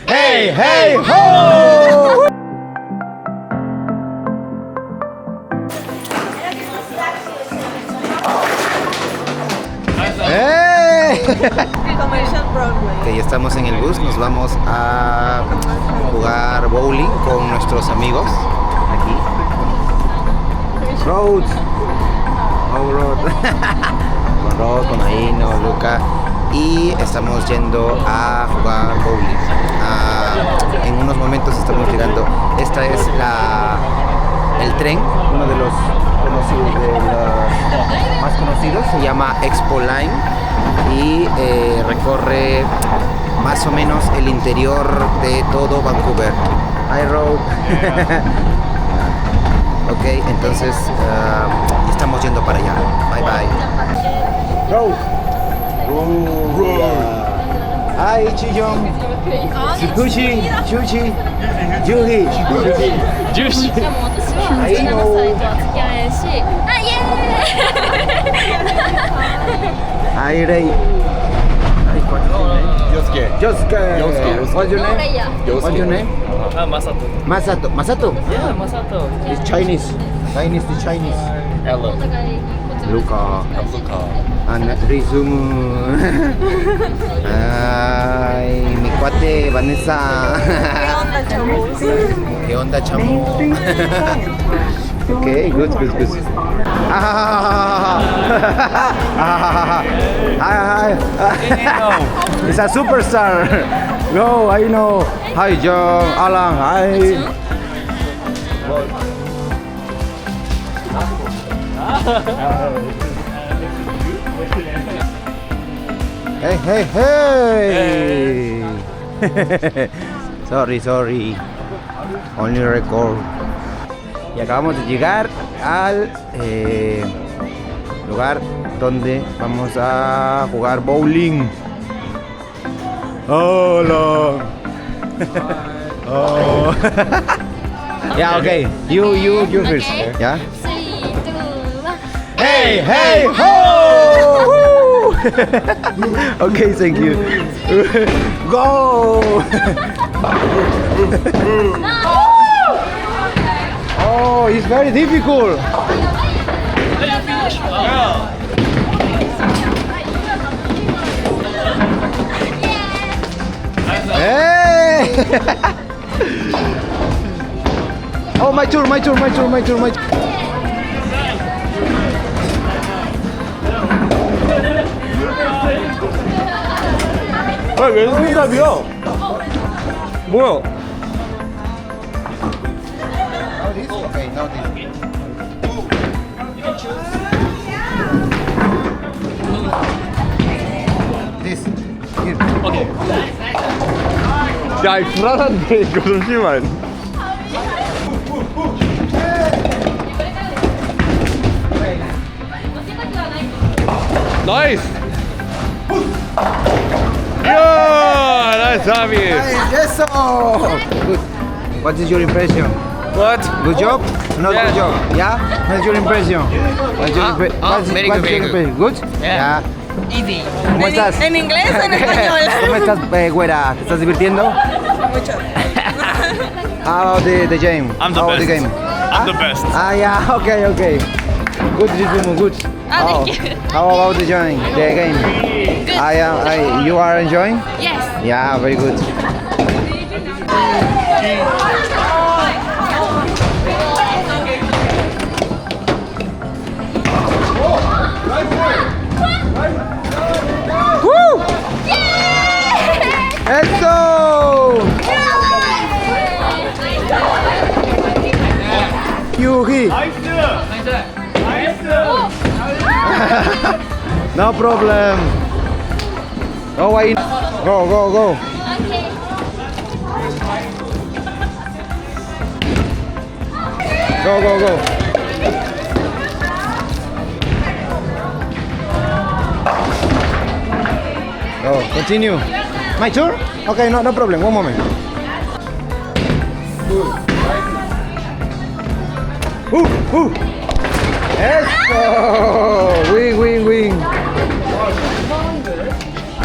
Hey, hey, ho! ¡Hey! Ok, ya estamos en el bus, nos vamos a jugar bowling con nuestros amigos aquí. Rhodes. Oh, Rod. Con Rod, con Aino, Luca. Y estamos yendo a jugar bowling. En unos momentos estamos llegando. Esta es el tren, uno de los más conocidos, se llama Expo Line y recorre más o menos el interior de todo Vancouver. Hi, Rob. Ok, entonces estamos yendo para allá. Bye bye. Go. Hi, Chiyong. Sukushi, Shushi, Yuhi. Juicy. Hi, Ray. Yosuke. What's your name? What's your name? Masato. Masato. Masato? Yeah, Masato. It's Chinese. Chinese to Chinese. Hello. Luca. I'm Luca. Rizumu. Ay, mi cuate Vanessa. ¿Qué onda, chamo? Okay, good. Hi. It's a superstar. No, I know. Hi, John, Alan. Hi. Hey. Sorry. Only record. Y acabamos de llegar al lugar donde vamos a jugar bowling. Hola. Oh. Yeah, okay. You first. Okay. Yeah. 3, 2, 1. Hey, ho! Okay, thank you. Go! Oh, it's very difficult. Hey! Oh, my turn. 왜 손잡이야? 뭐야? Okay, now this. Here. 오케이. 야, 이 불안한데 이거 잠시만. 나이스. 야, 나이스 서비스. Yes, so good. What is your impression? What? Good job? Not Yeah. good job. Yeah? What's your impression? What's your very good, very good. Good? Yeah. Easy. ¿Cómo estás? ¿En inglés o en español? ¿Cómo estás, güera? ¿Te estás divirtiendo? Mucho. How about the game? I'm the How about best. the game? I'm the best. Yeah, okay. Good, Rizumu, good. Thank you. How about the game? Good. You are enjoying? Yes. Yeah, very good. Woo! Let's go! Yuhi! No problem. Go away. Go. Okay. Go. Go, continue. My turn? Okay, no problem. One moment. Let's go! Wing.